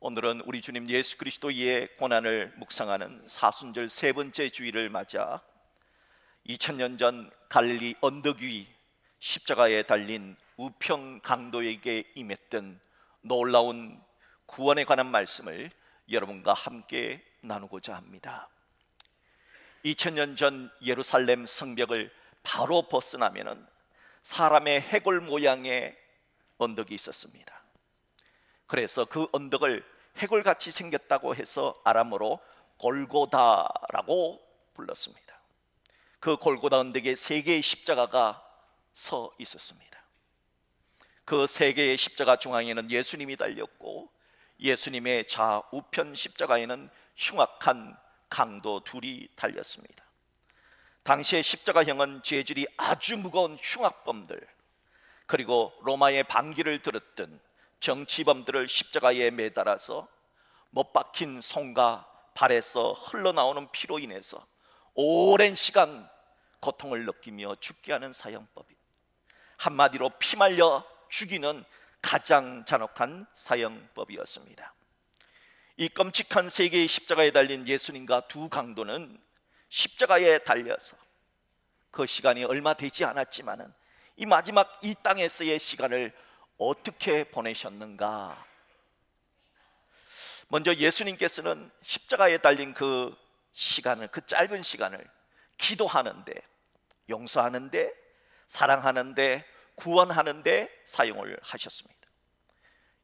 오늘은 우리 주님 예수 그리스도의 고난을 묵상하는 사순절 세 번째 주일을 맞아 2000년 전 갈릴리 언덕 위 십자가에 달린 우평 강도에게 임했던 놀라운 구원에 관한 말씀을 여러분과 함께 나누고자 합니다. 2000년 전 예루살렘 성벽을 바로 벗어나면은 사람의 해골 모양의 언덕이 있었습니다. 그래서 그 언덕을 해골같이 생겼다고 해서 아람어로 골고다라고 불렀습니다. 그 골고다 언덕에 세 개의 십자가가 서 있었습니다. 그 세 개의 십자가 중앙에는 예수님이 달렸고, 예수님의 좌우편 십자가에는 흉악한 강도 둘이 달렸습니다. 당시의 십자가형은 죄질이 아주 무거운 흉악범들, 그리고 로마의 반기를 들었던 정치범들을 십자가에 매달아서 못 박힌 손과 발에서 흘러나오는 피로 인해서 오랜 시간 고통을 느끼며 죽게 하는 사형법인, 한마디로 피 말려 죽이는 가장 잔혹한 사형법이었습니다. 이 끔찍한 세 개의 십자가에 달린 예수님과 두 강도는 십자가에 달려서 그 시간이 얼마 되지 않았지만은 이 마지막 이 땅에서의 시간을 어떻게 보내셨는가? 먼저 예수님께서는 십자가에 달린 그 시간을, 그 짧은 시간을 기도하는데, 용서하는데, 사랑하는데, 구원하는데 사용을 하셨습니다.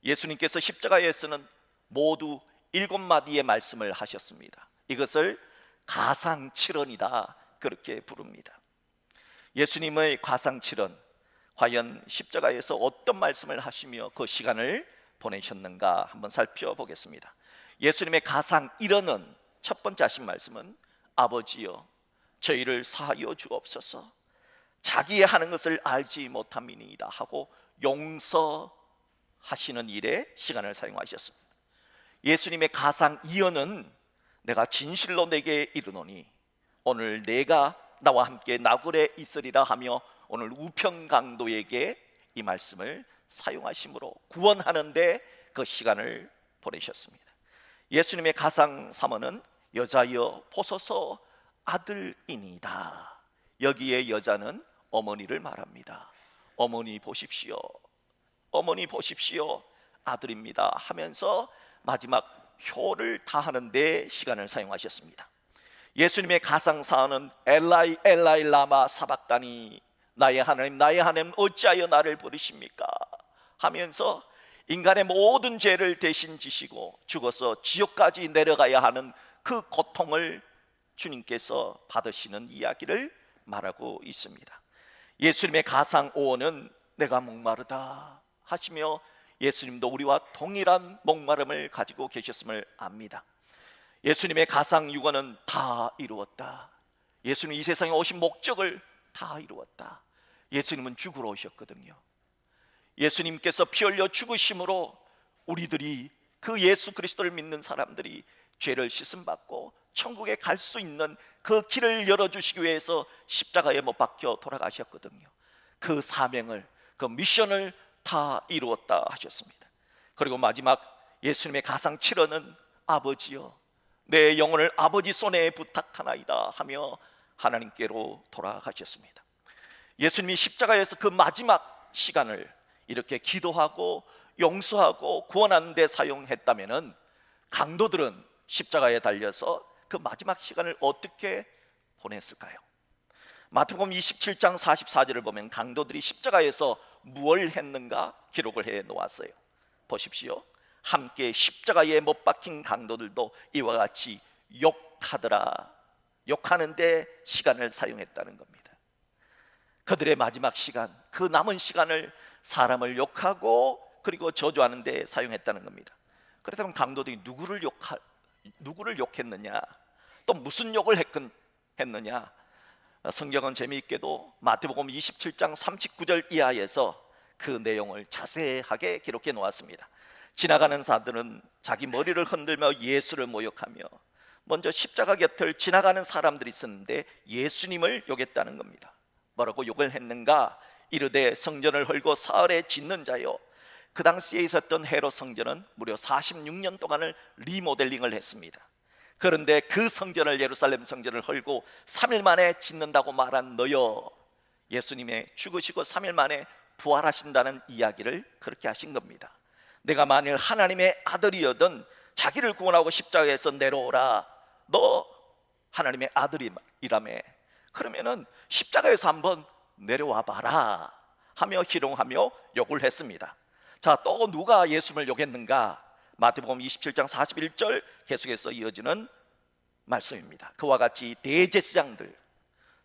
예수님께서 십자가에서는 모두 7마디의 말씀을 하셨습니다. 이것을 가상칠언이다, 그렇게 부릅니다. 예수님의 가상칠언, 과연 십자가에서 어떤 말씀을 하시며 그 시간을 보내셨는가 한번 살펴보겠습니다. 예수님의 가상 1언은, 첫 번째 하신 말씀은 아버지여 저희를 사하여 주옵소서, 자기의 하는 것을 알지 못함이니이다 하고 용서하시는 일에 시간을 사용하셨습니다. 예수님의 가상 2언은 내가 진실로 내게 이르노니 오늘 내가 나와 함께 나굴에 있으리라 하며 오늘 우평강도에게 이 말씀을 사용하심으로 구원하는데 그 시간을 보내셨습니다. 예수님의 가상 3언은 여자여 보소서 아들이니이다. 여기에 여자는 어머니를 말합니다. 어머니 보십시오, 어머니 보십시오, 아들입니다 하면서 마지막 효를 다하는데 시간을 사용하셨습니다. 예수님의 가상 4언은 엘라이 엘라이 라마 사박다니, 나의 하나님 나의 하나님 어찌하여 나를 버리십니까 하면서 인간의 모든 죄를 대신 지시고 죽어서 지옥까지 내려가야 하는 그 고통을 주님께서 받으시는 이야기를 말하고 있습니다. 예수님의 가상 5언은 내가 목마르다 하시며 예수님도 우리와 동일한 목마름을 가지고 계셨음을 압니다. 예수님의 가상 6언은 다 이루었다. 예수님이 이 세상에 오신 목적을 다 이루었다. 예수님은 죽으러 오셨거든요. 예수님께서 피 흘려 죽으심으로 우리들이, 그 예수 그리스도를 믿는 사람들이 죄를 씻음받고 천국에 갈 수 있는 그 길을 열어주시기 위해서 십자가에 못 박혀 돌아가셨거든요. 그 사명을, 그 미션을 다 이루었다 하셨습니다. 그리고 마지막 예수님의 가상 7언은 아버지여 내 영혼을 아버지 손에 부탁하나이다 하며 하나님께로 돌아가셨습니다. 예수님이 십자가에서 그 마지막 시간을 이렇게 기도하고 용서하고 구원하는 데 사용했다면 강도들은 십자가에 달려서 그 마지막 시간을 어떻게 보냈을까요? 마태복음 27장 44절을 보면 강도들이 십자가에서 무엇을 했는가 기록을 해 놓았어요. 보십시오. 함께 십자가에 못 박힌 강도들도 이와 같이 욕하더라. 욕하는데 시간을 사용했다는 겁니다. 그들의 마지막 시간, 그 남은 시간을 사람을 욕하고 그리고 저주하는 데 사용했다는 겁니다. 그렇다면 강도들이 누구를 욕했느냐, 또 무슨 욕을 했느냐? 성경은 재미있게도 마태복음 27장 39절 이하에서 그 내용을 자세하게 기록해 놓았습니다. 지나가는 사람들은 자기 머리를 흔들며 예수를 모욕하며, 먼저 십자가 곁을 지나가는 사람들이 있었는데 예수님을 욕했다는 겁니다. 뭐라고 욕을 했는가? 이르되 성전을 헐고 사흘에 짓는 자여 그 당시에 있었던 헤롯 성전은 무려 46년 동안을 리모델링을 했습니다. 그런데 그 성전을, 예루살렘 성전을 헐고 3일 만에 짓는다고 말한 너여, 예수님의 죽으시고 3일 만에 부활하신다는 이야기를 그렇게 하신 겁니다. 내가 만일 하나님의 아들이어든 자기를 구원하고 십자가에서 내려오라, 너 하나님의 아들이라며, 그러면은 십자가에서 한번 내려와 봐라 하며 희롱하며 욕을 했습니다. 자, 또 누가 예수님을 욕했는가? 마태복음 27장 41절 계속해서 이어지는 말씀입니다. 그와 같이 대제사장들,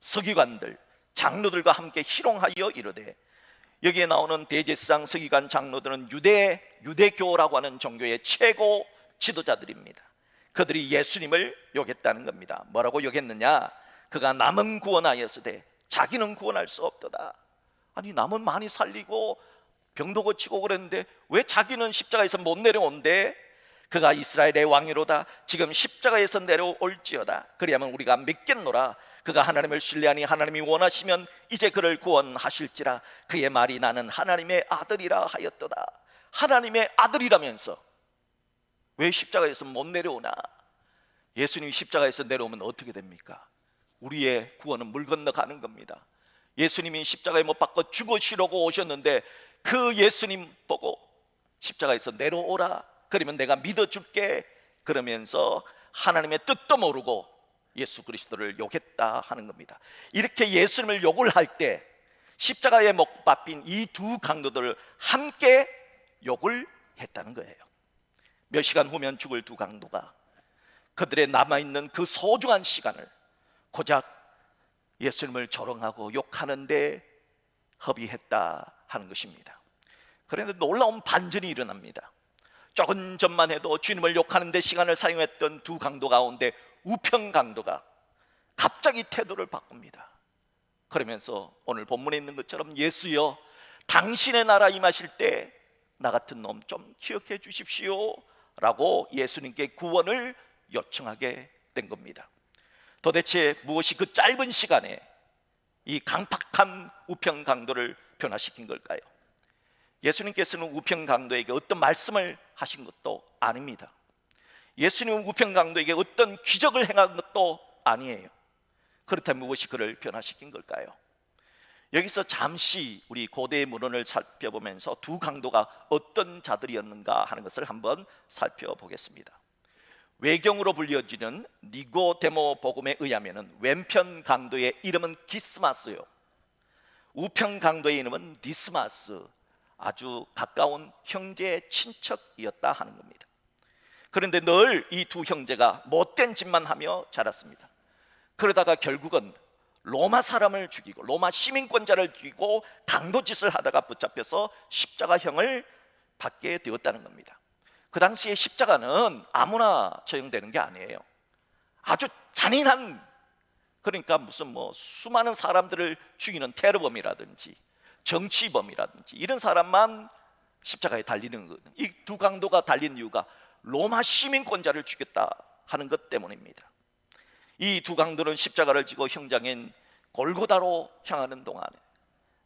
서기관들, 장로들과 함께 희롱하여 이르되, 여기에 나오는 대제사장, 서기관, 장로들은 유대교라고 하는 종교의 최고 지도자들입니다. 그들이 예수님을 욕했다는 겁니다. 뭐라고 욕했느냐? 그가 남은 구원하였으되 자기는 구원할 수 없도다. 아니, 남은 많이 살리고 병도 고치고 그랬는데 왜 자기는 십자가에서 못 내려온대? 그가 이스라엘의 왕이로다. 지금 십자가에서 내려올지어다. 그리하면 우리가 믿겠노라. 그가 하나님을 신뢰하니 하나님이 원하시면 이제 그를 구원하실지라. 그의 말이 나는 하나님의 아들이라 하였도다. 하나님의 아들이라면서 왜 십자가에서 못 내려오나? 예수님이 십자가에서 내려오면 어떻게 됩니까? 우리의 구원은 물 건너가는 겁니다. 예수님이 십자가에 못 박혀 죽으시려고 오셨는데 그 예수님 보고 십자가에서 내려오라, 그러면 내가 믿어줄게, 그러면서 하나님의 뜻도 모르고 예수 그리스도를 욕했다 하는 겁니다. 이렇게 예수님을 욕을 할 때 십자가에 못 박힌 이 두 강도들을 함께 욕을 했다는 거예요. 몇 시간 후면 죽을 두 강도가 그들의 남아있는 그 소중한 시간을 고작 예수님을 조롱하고 욕하는데 허비했다 하는 것입니다. 그런데 놀라운 반전이 일어납니다. 조금 전만 해도 주님을 욕하는 데 시간을 사용했던 두 강도 가운데 우편 강도가 갑자기 태도를 바꿉니다. 그러면서 오늘 본문에 있는 것처럼 예수여, 당신의 나라 임하실 때 나 같은 놈 좀 기억해 주십시오 라고 예수님께 구원을 요청하게 된 겁니다. 도대체 무엇이 그 짧은 시간에 이 강팍한 우편 강도를 변화시킨 걸까요? 예수님께서는 우편 강도에게 어떤 말씀을 하신 것도 아닙니다. 예수님은 우편 강도에게 어떤 기적을 행한 것도 아니에요. 그렇다면 무엇이 그를 변화시킨 걸까요? 여기서 잠시 우리 고대의 문헌을 살펴보면서 두 강도가 어떤 자들이었는가 하는 것을 한번 살펴보겠습니다. 외경으로 불려지는 니고데모 복음에 의하면 왼편 강도의 이름은 기스마스요, 우편 강도의 이름은 디스마스, 아주 가까운 형제 친척이었다 하는 겁니다. 그런데 늘 이 두 형제가 못된 짓만 하며 자랐습니다. 그러다가 결국은 로마 사람을 죽이고 로마 시민권자를 죽이고 강도짓을 하다가 붙잡혀서 십자가형을 받게 되었다는 겁니다. 그 당시에 십자가는 아무나 처형되는 게 아니에요. 아주 잔인한, 그러니까 무슨 수많은 사람들을 죽이는 테러범이라든지 정치범이라든지 이런 사람만 십자가에 달리는 거거든요. 이 두 강도가 달린 이유가 로마 시민권자를 죽였다 하는 것 때문입니다. 이 두 강도는 십자가를 지고 형장인 골고다로 향하는 동안에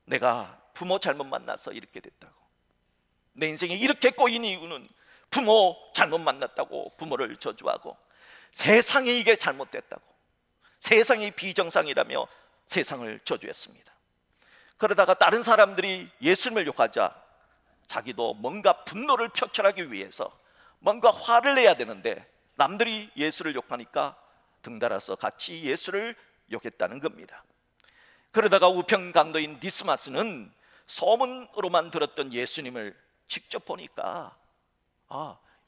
내가 부모 잘못 만나서 이렇게 됐다고, 내 인생이 이렇게 꼬인 이유는 부모 잘못 만났다고 부모를 저주하고, 세상에 이게 잘못됐다고, 세상이 비정상이라며 세상을 저주했습니다. 그러다가 다른 사람들이 예수님을 욕하자 자기도 뭔가 분노를 표출하기 위해서 뭔가 화를 내야 되는데 남들이 예수를 욕하니까 등달아서 같이 예수를 욕했다는 겁니다. 그러다가 우편 강도인 디스마스는 소문으로만 들었던 예수님을 직접 보니까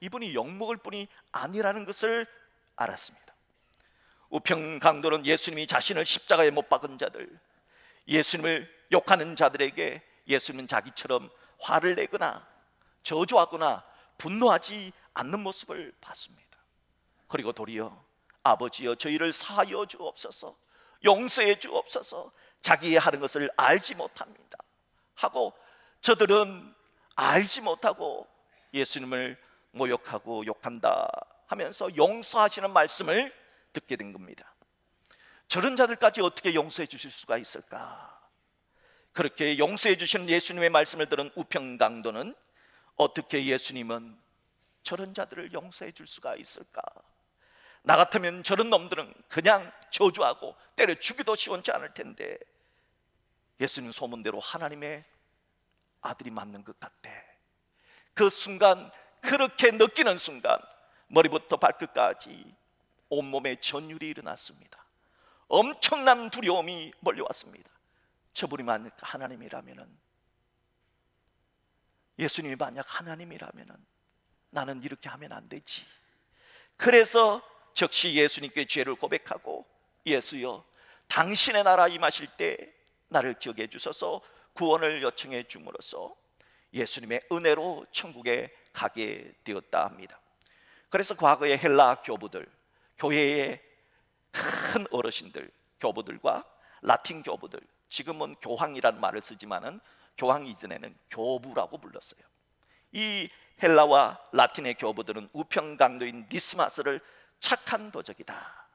이분이 욕먹을 분이 아니라는 것을 알았습니다. 우편 강도는 예수님이 자신을 십자가에 못 박은 자들, 예수님을 욕하는 자들에게 예수님은 자기처럼 화를 내거나 저주하거나 분노하지 않는 모습을 봤습니다. 그리고 도리어 아버지여 저희를 사하여 주옵소서, 용서해 주옵소서, 자기의 하는 것을 알지 못합니다 하고, 저들은 알지 못하고 예수님을 모욕하고 욕한다 하면서 용서하시는 말씀을 듣게 된 겁니다. 저런 자들까지 어떻게 용서해 주실 수가 있을까? 그렇게 용서해 주시는 예수님의 말씀을 들은 우편 강도는 어떻게 예수님은 저런 자들을 용서해 줄 수가 있을까? 나 같으면 저런 놈들은 그냥 저주하고 때려 죽이도 시원치 않을 텐데 예수님 소문대로 하나님의 아들이 맞는 것 같아. 그 순간, 그렇게 느끼는 순간 머리부터 발끝까지 온몸에 전율이 일어났습니다. 엄청난 두려움이 몰려왔습니다. 저분이 만약 하나님이라면은, 예수님이 만약 하나님이라면은 나는 이렇게 하면 안 되지. 그래서 즉시 예수님께 죄를 고백하고, 예수여, 당신의 나라 임하실 때 나를 기억해 주셔서 구원을 요청해 줌으로써 예수님의 은혜로 천국에 가게 되었다 합니다. 그래서 과거의 헬라 교부들, 교회의 큰 어르신들, 교부들과 라틴 교부들, 지금은 교황이라는 말을 쓰지만은 교황 이전에는 교부라고 불렀어요. 이 헬라와 라틴의 교부들은 우평강도인 디스마스를 착한 도적이다,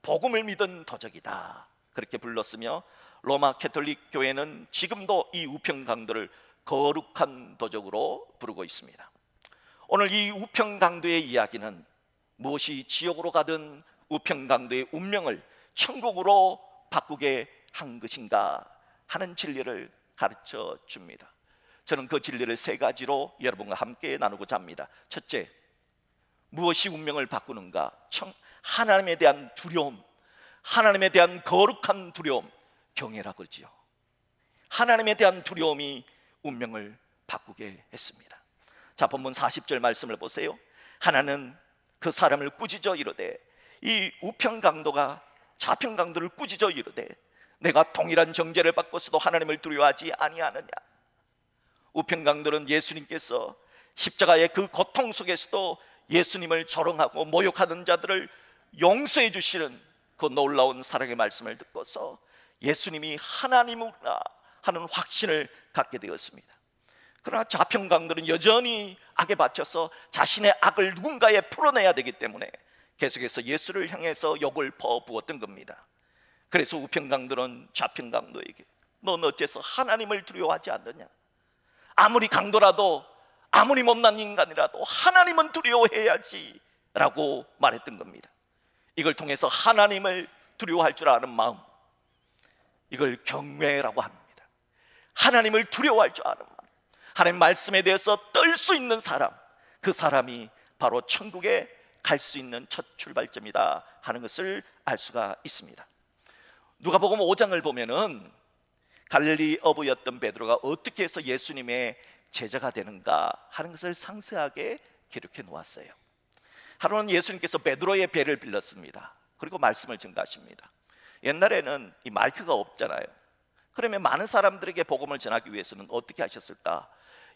복음을 믿은 도적이다, 그렇게 불렀으며, 로마 캐톨릭 교회는 지금도 이 우평강도를 거룩한 도적으로 부르고 있습니다. 오늘 이 우평강도의 이야기는 무엇이 지옥으로 가든 우평강도의 운명을 천국으로 바꾸게 한 것인가 하는 진리를 가르쳐 줍니다. 저는 그 진리를 세 가지로 여러분과 함께 나누고자 합니다. 첫째, 무엇이 운명을 바꾸는가? 하나님에 대한 두려움, 하나님에 대한 거룩한 두려움, 경외라 그러지요. 하나님에 대한 두려움이 운명을 바꾸게 했습니다. 자, 본문 40절 말씀을 보세요. 하나는 그 사람을 꾸짖어 이르되, 이 우평강도가 좌평강도를 꾸짖어 이르되, 내가 동일한 정죄를 받고서도 하나님을 두려워하지 아니하느냐. 우평강도는 예수님께서 십자가의 그 고통 속에서도 예수님을 조롱하고 모욕하는 자들을 용서해 주시는 그 놀라운 사랑의 말씀을 듣고서 예수님이 하나님이구나 하는 확신을 갖게 되었습니다. 그러나 좌평강도는 여전히 악에 바쳐서 자신의 악을 누군가에 풀어내야 되기 때문에 계속해서 예수를 향해서 욕을 퍼부었던 겁니다. 그래서 우평강도는 좌평강도에게, 넌 어째서 하나님을 두려워하지 않느냐? 아무리 강도라도, 아무리 못난 인간이라도 하나님은 두려워해야지 라고 말했던 겁니다. 이걸 통해서 하나님을 두려워할 줄 아는 마음, 이걸 경외라고 합니다. 하나님을 두려워할 줄 아는 마음, 하나님 말씀에 대해서 떨 수 있는 사람, 그 사람이 바로 천국에 갈 수 있는 첫 출발점이다 하는 것을 알 수가 있습니다. 누가복음 5장을 보면은 갈릴리 어부였던 베드로가 어떻게 해서 예수님의 제자가 되는가 하는 것을 상세하게 기록해 놓았어요. 하루는 예수님께서 베드로의 배를 빌렸습니다. 그리고 말씀을 전가하십니다. 옛날에는 이 마이크가 없잖아요. 그러면 많은 사람들에게 복음을 전하기 위해서는 어떻게 하셨을까?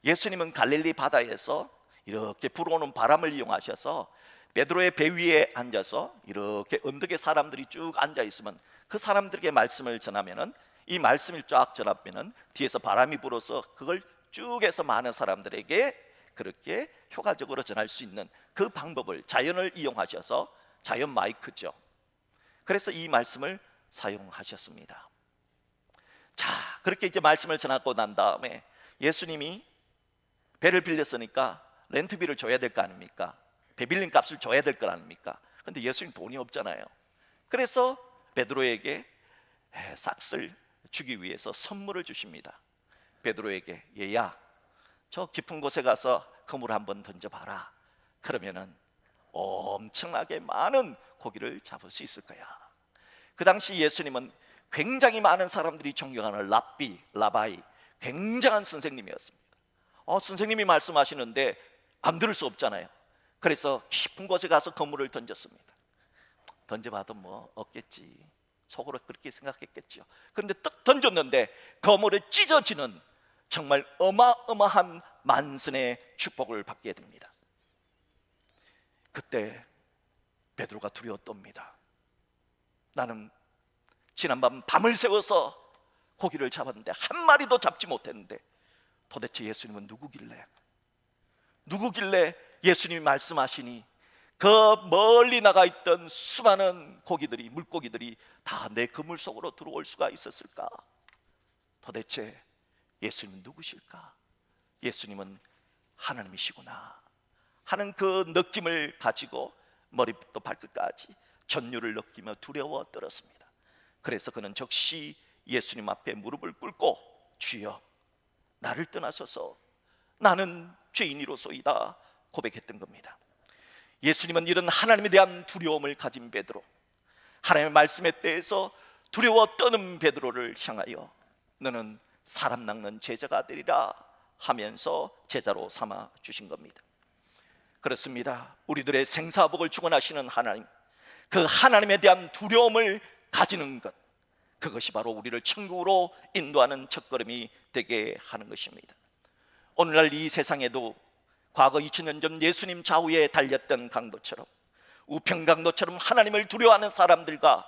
예수님은 갈릴리 바다에서 이렇게 불어오는 바람을 이용하셔서 베드로의 배 위에 앉아서 이렇게 언덕에 사람들이 쭉 앉아 있으면 그 사람들에게 말씀을 전하면은, 이 말씀을 쫙 전하면은 뒤에서 바람이 불어서 그걸 쭉 해서 많은 사람들에게 그렇게 효과적으로 전할 수 있는 그 방법을, 자연을 이용하셔서, 자연 마이크죠. 그래서 이 말씀을 사용하셨습니다. 자, 그렇게 이제 말씀을 전하고 난 다음에 예수님이 배를 빌렸으니까 렌트비를 줘야 될 거 아닙니까? 배 빌린 값을 줘야 될 거 아닙니까? 근데 예수님 돈이 없잖아요. 그래서 베드로에게 삭슬 주기 위해서 선물을 주십니다. 베드로에게, 얘야, 저 깊은 곳에 가서 그물을 한번 던져봐라. 그러면은 엄청나게 많은 고기를 잡을 수 있을 거야. 그 당시 예수님은 굉장히 많은 사람들이 존경하는 라바이, 굉장한 선생님이었습니다. 선생님이 말씀하시는데 안 들을 수 없잖아요. 그래서 깊은 곳에 가서 그물을 던졌습니다. 던져봐도 뭐 없겠지, 속으로 그렇게 생각했겠죠. 그런데 딱 던졌는데 그물에 찢어지는 정말 어마어마한 만선의 축복을 받게 됩니다. 그때 베드로가 두려웠답니다. 나는 지난밤 밤을 새워서 고기를 잡았는데 한 마리도 잡지 못했는데 도대체 예수님은 누구길래 예수님이 말씀하시니 그 멀리 나가 있던 수많은 고기들이, 물고기들이 다 내 그물 속으로 들어올 수가 있었을까? 도대체 예수님은 누구실까? 예수님은 하나님이시구나 하는 그 느낌을 가지고 머리부터 발끝까지 전율을 느끼며 두려워 떨었습니다. 그래서 그는 즉시 예수님 앞에 무릎을 꿇고 주여 나를 떠나소서 나는 죄인이로소이다 고백했던 겁니다. 예수님은 이런 하나님에 대한 두려움을 가진 베드로, 하나님의 말씀에 대해서 두려워 떠는 베드로를 향하여 너는 사람 낚는 제자가 되리라 하면서 제자로 삼아 주신 겁니다. 그렇습니다. 우리들의 생사복을 주관하시는 하나님, 그 하나님에 대한 두려움을 가지는 것, 그것이 바로 우리를 천국으로 인도하는 첫걸음이 되게 하는 것입니다. 오늘날 이 세상에도 과거 2000년 전 예수님 좌우에 달렸던 강도처럼, 우평강도처럼 하나님을 두려워하는 사람들과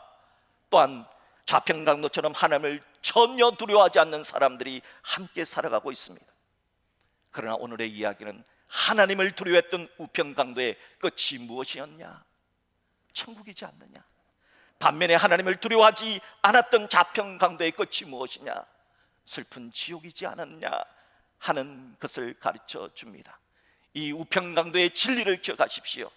또한 좌평강도처럼 하나님을 전혀 두려워하지 않는 사람들이 함께 살아가고 있습니다. 그러나 오늘의 이야기는 하나님을 두려워했던 우평강도의 끝이 무엇이었냐? 천국이지 않느냐? 반면에 하나님을 두려워하지 않았던 좌평강도의 끝이 무엇이냐? 슬픈 지옥이지 않았냐? 하는 것을 가르쳐 줍니다. 이 우평강도의 진리를 기억하십시오.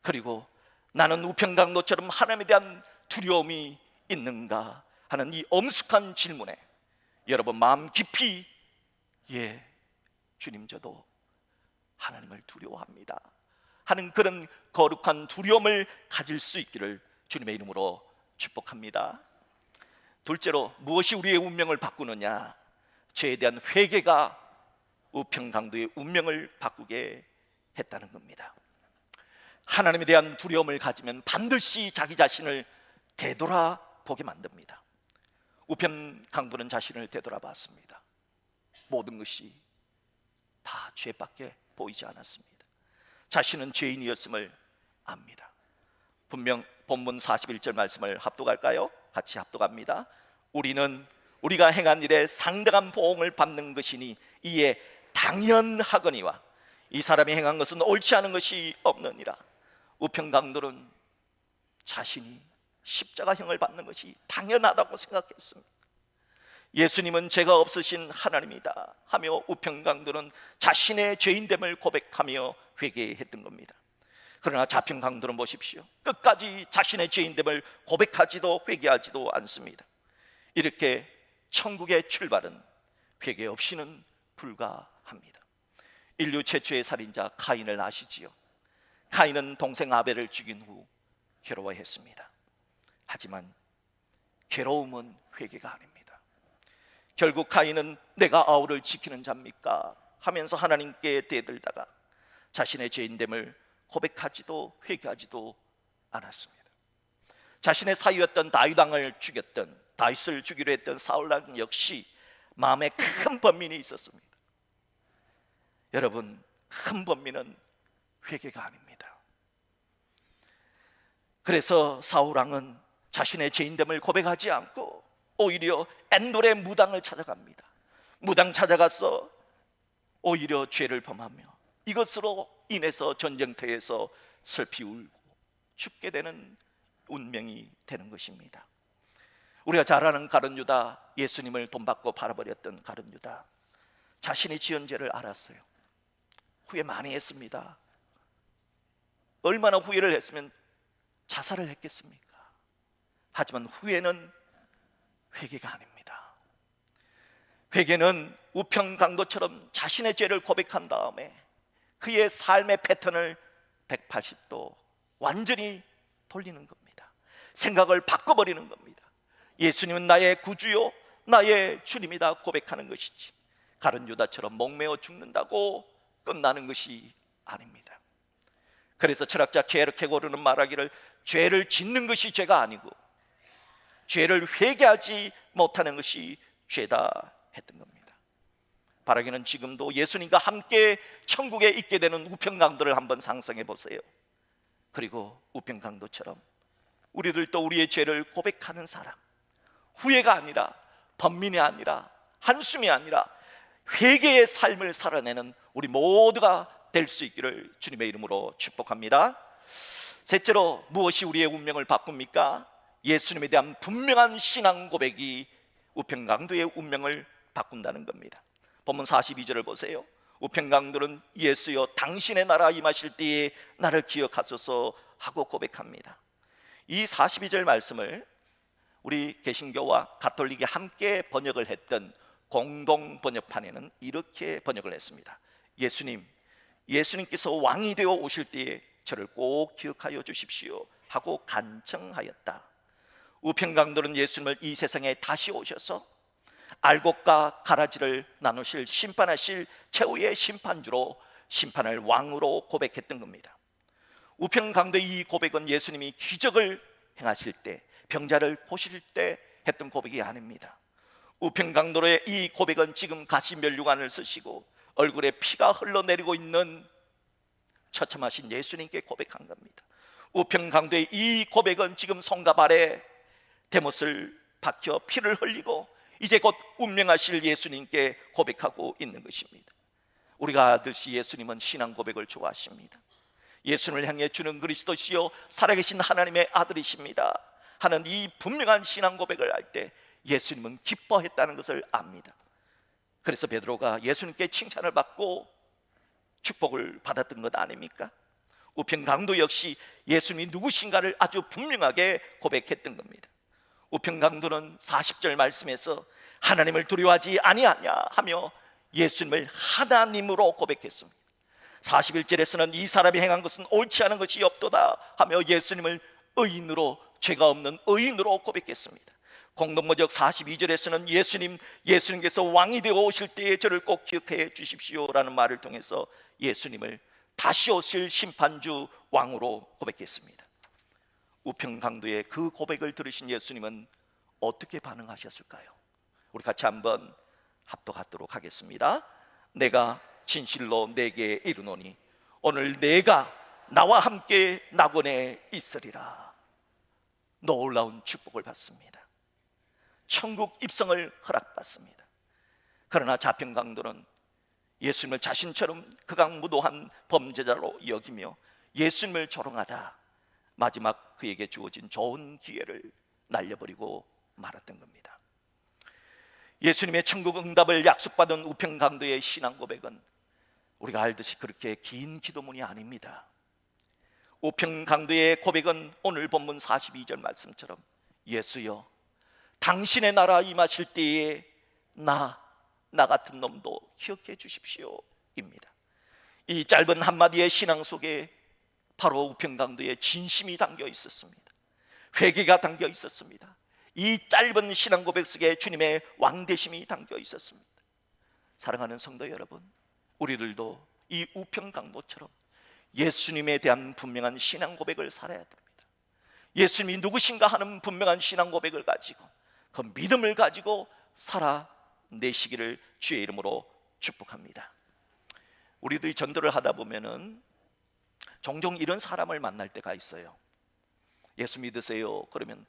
그리고 나는 우평강도처럼 하나님에 대한 두려움이 있는가 하는 이 엄숙한 질문에 여러분 마음 깊이 주님 저도 하나님을 두려워합니다 하는 그런 거룩한 두려움을 가질 수 있기를 주님의 이름으로 축복합니다. 둘째로 무엇이 우리의 운명을 바꾸느냐? 죄에 대한 회개가 우평강도의 운명을 바꾸게 했다는 겁니다. 하나님에 대한 두려움을 가지면 반드시 자기 자신을 되돌아보게 만듭니다. 우평강도는 자신을 되돌아봤습니다. 모든 것이 다 죄밖에 보이지 않았습니다. 자신은 죄인이었음을 압니다. 분명 본문 41절 말씀을 합독할까요? 같이 합독합니다. 우리가 행한 일에 상당한 보응을 받는 것이니 이에 당연하거니와 이 사람이 행한 것은 옳지 않은 것이 없느니라. 우평강도는 자신이 십자가형을 받는 것이 당연하다고 생각했습니다. 예수님은 죄가 없으신 하나님이다 하며 우평강도는 자신의 죄인됨을 고백하며 회개했던 겁니다. 그러나 좌평강도는 보십시오. 끝까지 자신의 죄인됨을 고백하지도 회개하지도 않습니다. 이렇게 천국의 출발은 회개 없이는 불가합니다. 인류 최초의 살인자 카인을 아시지요? 카인은 동생 아벨을 죽인 후 괴로워했습니다. 하지만 괴로움은 회개가 아닙니다. 결국 카인은 내가 아우를 지키는 자입니까? 하면서 하나님께 대들다가 자신의 죄인됨을 고백하지도 회개하지도 않았습니다. 자신의 사위였던 다윗을 죽이려 했던 사울왕 역시 마음에 큰 번민이 있었습니다. 여러분, 큰 번민은 회개가 아닙니다. 그래서 사울왕은 자신의 죄인됨을 고백하지 않고 오히려 엔돌의 무당을 찾아갑니다. 무당 찾아가서 오히려 죄를 범하며 이것으로 인해서 전쟁터에서 슬피 울고 죽게 되는 운명이 되는 것입니다. 우리가 잘 아는 가룟 유다, 예수님을 돈 받고 팔아버렸던 가룟 유다, 자신이 지은 죄를 알았어요. 후회 많이 했습니다. 얼마나 후회를 했으면 자살을 했겠습니까? 하지만 후회는 회개가 아닙니다. 회개는 우평강도처럼 자신의 죄를 고백한 다음에 그의 삶의 패턴을 180도 완전히 돌리는 겁니다. 생각을 바꿔버리는 겁니다. 예수님은 나의 구주요 나의 주님이다 고백하는 것이지, 가룟 유다처럼 목매어 죽는다고 끝나는 것이 아닙니다. 그래서 철학자 케르케고르는 말하기를 죄를 짓는 것이 죄가 아니고 죄를 회개하지 못하는 것이 죄다 했던 겁니다. 바라기는 지금도 예수님과 함께 천국에 있게 되는 우평강도를 한번 상상해 보세요. 그리고 우평강도처럼 우리들도 우리의 죄를 고백하는 사람, 후회가 아니라 번민이 아니라 한숨이 아니라 회개의 삶을 살아내는 우리 모두가 될 수 있기를 주님의 이름으로 축복합니다. 셋째로 무엇이 우리의 운명을 바꿉니까? 예수님에 대한 분명한 신앙 고백이 우평강도의 운명을 바꾼다는 겁니다. 본문 42절을 보세요. 우편강도는 예수여 당신의 나라 임하실 때에 나를 기억하소서 하고 고백합니다. 이 42절 말씀을 우리 개신교와 가톨릭이 함께 번역을 했던 공동 번역판에는 이렇게 번역을 했습니다. 예수님께서 왕이 되어 오실 때에 저를 꼭 기억하여 주십시오 하고 간청하였다. 우편강도는 예수님을 이 세상에 다시 오셔서 알곡과 가라지를 나누실 심판하실 최후의 심판주로 심판할 왕으로 고백했던 겁니다. 우편강도의 이 고백은 예수님이 기적을 행하실 때, 병자를 고칠 때 했던 고백이 아닙니다. 우편강도의 이 고백은 지금 가시면류관을 쓰시고 얼굴에 피가 흘러내리고 있는 처참하신 예수님께 고백한 겁니다. 우편강도의 이 고백은 지금 손과 발에 대못을 박혀 피를 흘리고 이제 곧 운명하실 예수님께 고백하고 있는 것입니다. 우리가 아듯이 예수님은 신앙 고백을 좋아하십니다. 예수님을 향해 주는 그리스도시요 살아계신 하나님의 아들이십니다 하는 이 분명한 신앙 고백을 할 때 예수님은 기뻐했다는 것을 압니다. 그래서 베드로가 예수님께 칭찬을 받고 축복을 받았던 것 아닙니까? 우편강도 역시 예수님이 누구신가를 아주 분명하게 고백했던 겁니다. 우편강도는 40절 말씀에서 하나님을 두려워하지 아니하냐 하며 예수님을 하나님으로 고백했습니다. 41절에서는 이 사람이 행한 것은 옳지 않은 것이 없도다 하며 예수님을 의인으로, 죄가 없는 의인으로 고백했습니다. 공동번역 42절에서는 예수님께서 왕이 되어 오실 때에 저를 꼭 기억해 주십시오 라는 말을 통해서 예수님을 다시 오실 심판주 왕으로 고백했습니다. 우편강도의 그 고백을 들으신 예수님은 어떻게 반응하셨을까요? 우리 같이 한번 합독하도록 하겠습니다. 내가 진실로 내게 이르노니 오늘 내가 나와 함께 낙원에 있으리라. 놀라운 축복을 받습니다. 천국 입성을 허락받습니다. 그러나 자편강도는 예수님을 자신처럼 극악무도한 범죄자로 여기며 예수님을 조롱하다 마지막 그에게 주어진 좋은 기회를 날려버리고 말았던 겁니다. 예수님의 천국 응답을 약속받은 우편강도의 신앙 고백은 우리가 알듯이 그렇게 긴 기도문이 아닙니다. 우편강도의 고백은 오늘 본문 42절 말씀처럼 예수여 당신의 나라 임하실 때에 나 같은 놈도 기억해 주십시오 입니다. 이 짧은 한마디의 신앙 속에 바로 우편강도의 진심이 담겨 있었습니다. 회개가 담겨 있었습니다. 이 짧은 신앙 고백 속에 주님의 왕되심이 담겨 있었습니다. 사랑하는 성도 여러분, 우리들도 이 우편강도처럼 예수님에 대한 분명한 신앙 고백을 살아야 됩니다. 예수님이 누구신가 하는 분명한 신앙 고백을 가지고 그 믿음을 가지고 살아내시기를 주의 이름으로 축복합니다. 우리들이 전도를 하다 보면은 종종 이런 사람을 만날 때가 있어요. 예수 믿으세요. 그러면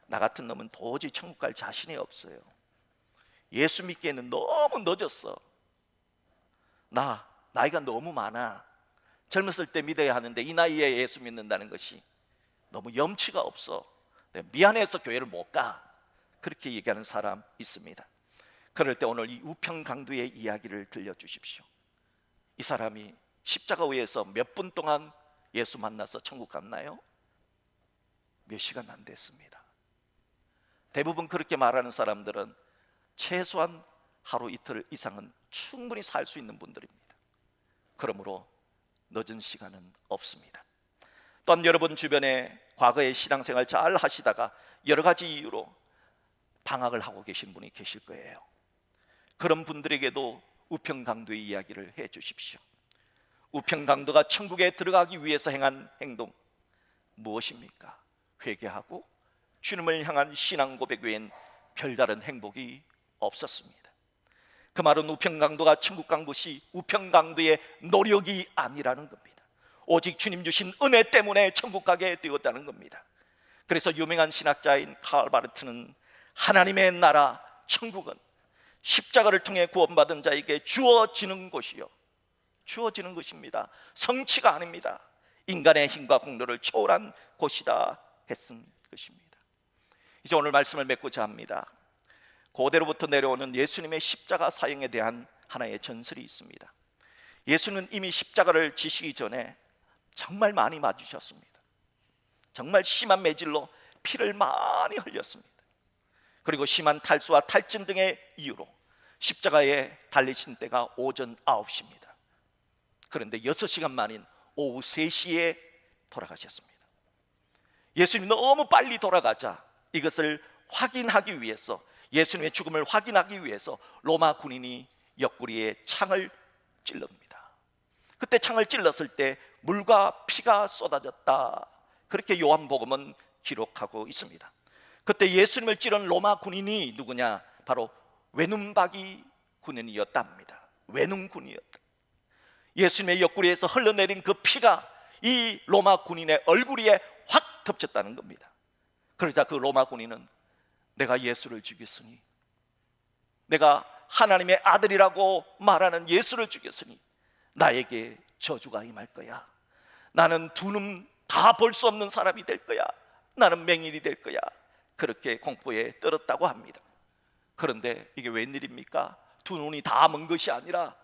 나 같은 놈은 도저히 천국 갈 자신이 없어요. 예수 믿기에는 너무 늦었어. 나이가 너무 많아. 젊었을 때 믿어야 하는데 이 나이에 예수 믿는다는 것이 너무 염치가 없어. 내가 미안해서 교회를 못 가. 그렇게 얘기하는 사람 있습니다. 그럴 때 오늘 이 우편강도의 이야기를 들려주십시오. 이 사람이 십자가 위에서 몇 분 동안 예수 만나서 천국 갔나요? 몇 시간 안 됐습니다. 대부분 그렇게 말하는 사람들은 최소한 하루 이틀 이상은 충분히 살 수 있는 분들입니다. 그러므로 늦은 시간은 없습니다. 또한 여러분 주변에 과거에 신앙생활 잘 하시다가 여러 가지 이유로 방학을 하고 계신 분이 계실 거예요. 그런 분들에게도 우편강도의 이야기를 해 주십시오. 우편강도가 천국에 들어가기 위해서 행한 행동 무엇입니까? 회개하고 주님을 향한 신앙 고백 외엔 별다른 행복이 없었습니다. 그 말은 우편강도가 천국 간 것이 우편강도의 노력이 아니라는 겁니다. 오직 주님 주신 은혜 때문에 천국 가게 되었다는 겁니다. 그래서 유명한 신학자인 칼 바르트는 하나님의 나라 천국은 십자가를 통해 구원받은 자에게 주어지는 곳이요, 주어지는 것입니다. 성취가 아닙니다. 인간의 힘과 공로를 초월한 곳이다 했은 것입니다. 이제 오늘 말씀을 맺고자 합니다. 고대로부터 내려오는 예수님의 십자가 사형에 대한 하나의 전설이 있습니다. 예수는 이미 십자가를 지시기 전에 정말 많이 맞으셨습니다. 정말 심한 매질로 피를 많이 흘렸습니다. 그리고 심한 탈수와 탈진 등의 이유로 십자가에 달리신 때가 오전 9시입니다. 그런데 6시간 만인 오후 3시에 돌아가셨습니다. 예수님이 너무 빨리 돌아가자 이것을 확인하기 위해서, 예수님의 죽음을 확인하기 위해서 로마 군인이 옆구리에 창을 찔릅니다. 그때 창을 찔렀을 때 물과 피가 쏟아졌다, 그렇게 요한복음은 기록하고 있습니다. 그때 예수님을 찌른 로마 군인이 누구냐? 바로 외눈박이 군인이었다 합니다. 외눈군이었다. 예수님의 옆구리에서 흘러내린 그 피가 이 로마 군인의 얼굴 위에 확 덮쳤다는 겁니다. 그러자 그 로마 군인은 내가 예수를 죽였으니, 내가 하나님의 아들이라고 말하는 예수를 죽였으니 나에게 저주가 임할 거야. 나는 두 눈 다 볼 수 없는 사람이 될 거야. 나는 맹인이 될 거야. 그렇게 공포에 떨었다고 합니다. 그런데 이게 웬일입니까? 두 눈이 다 먼 것이 아니라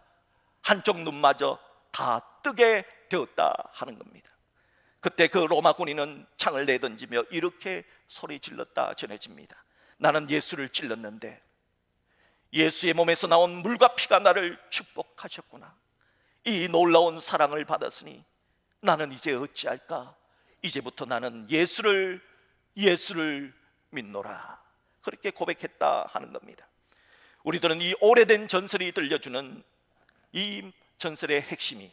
한쪽 눈마저 다 뜨게 되었다 하는 겁니다. 그때 그 로마 군인은 창을 내던지며 이렇게 소리 질렀다 전해집니다. 나는 예수를 찔렀는데 예수의 몸에서 나온 물과 피가 나를 축복하셨구나. 이 놀라운 사랑을 받았으니 나는 이제 어찌할까? 이제부터 나는 예수를 믿노라. 그렇게 고백했다 하는 겁니다. 우리들은 이 오래된 전설이 들려주는 이 전설의 핵심이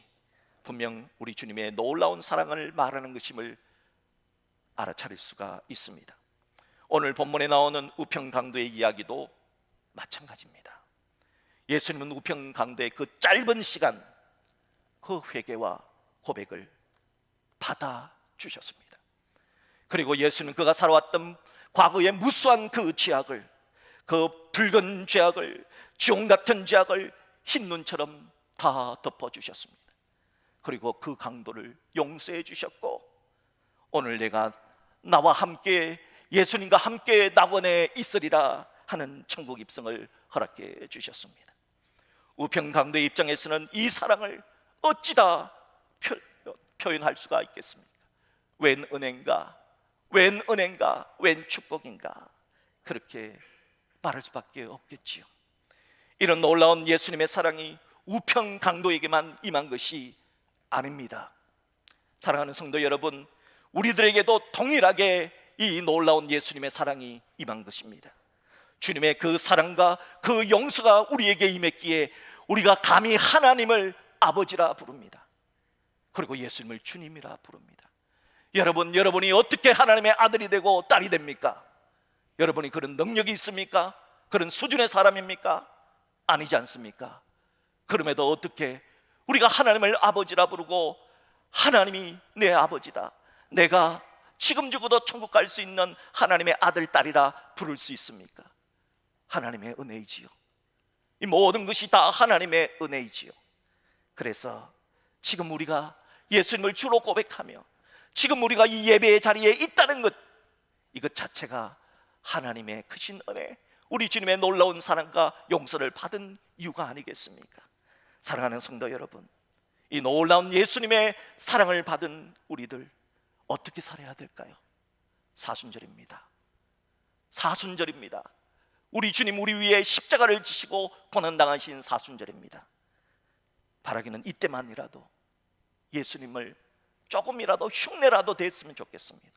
분명 우리 주님의 놀라운 사랑을 말하는 것임을 알아차릴 수가 있습니다. 오늘 본문에 나오는 우평강도의 이야기도 마찬가지입니다. 예수님은 우평강도의 그 짧은 시간 그 회개와 고백을 받아주셨습니다. 그리고 예수는 그가 살아왔던 과거의 무수한 그 죄악을, 그 붉은 죄악을, 지옥 같은 죄악을 흰 눈처럼 다 덮어주셨습니다. 그리고 그 강도를 용서해 주셨고, 오늘 내가 나와 함께 예수님과 함께 낙원에 있으리라 하는 천국 입성을 허락해 주셨습니다. 우평강도의 입장에서는 이 사랑을 어찌다 표현할 수가 있겠습니까? 웬 은혜인가, 웬 은혜인가, 웬 축복인가, 그렇게 말할 수밖에 없겠지요. 이런 놀라운 예수님의 사랑이 우평강도에게만 임한 것이 아닙니다. 사랑하는 성도 여러분, 우리들에게도 동일하게 이 놀라운 예수님의 사랑이 임한 것입니다. 주님의 그 사랑과 그 용서가 우리에게 임했기에 우리가 감히 하나님을 아버지라 부릅니다. 그리고 예수님을 주님이라 부릅니다. 여러분이 어떻게 하나님의 아들이 되고 딸이 됩니까? 여러분이 그런 능력이 있습니까? 그런 수준의 사람입니까? 아니지 않습니까? 그럼에도 어떻게 우리가 하나님을 아버지라 부르고 하나님이 내 아버지다, 내가 지금 죽어도 천국 갈 수 있는 하나님의 아들, 딸이라 부를 수 있습니까? 하나님의 은혜이지요. 이 모든 것이 다 하나님의 은혜이지요. 그래서 지금 우리가 예수님을 주로 고백하며 지금 우리가 이 예배의 자리에 있다는 것, 이것 자체가 하나님의 크신 은혜, 우리 주님의 놀라운 사랑과 용서를 받은 이유가 아니겠습니까? 사랑하는 성도 여러분, 이 놀라운 예수님의 사랑을 받은 우리들 어떻게 살아야 될까요? 사순절입니다. 사순절입니다. 우리 주님 우리 위에 십자가를 지시고 고난당하신 사순절입니다. 바라기는 이때만이라도 예수님을 조금이라도 흉내라도 댔으면 좋겠습니다.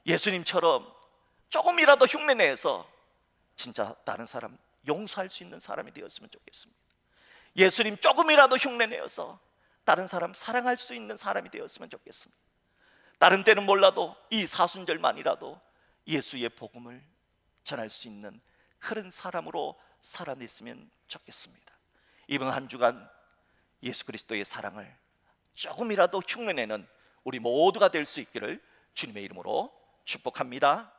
예수님처럼 조금이라도 흉내내서 진짜 다른 사람 용서할 수 있는 사람이 되었으면 좋겠습니다. 예수님 조금이라도 흉내내어서 다른 사람 사랑할 수 있는 사람이 되었으면 좋겠습니다. 다른 때는 몰라도 이 사순절만이라도 예수의 복음을 전할 수 있는 그런 사람으로 살아냈으면 좋겠습니다. 이번 한 주간 예수 그리스도의 사랑을 조금이라도 흉내내는 우리 모두가 될 수 있기를 주님의 이름으로 축복합니다.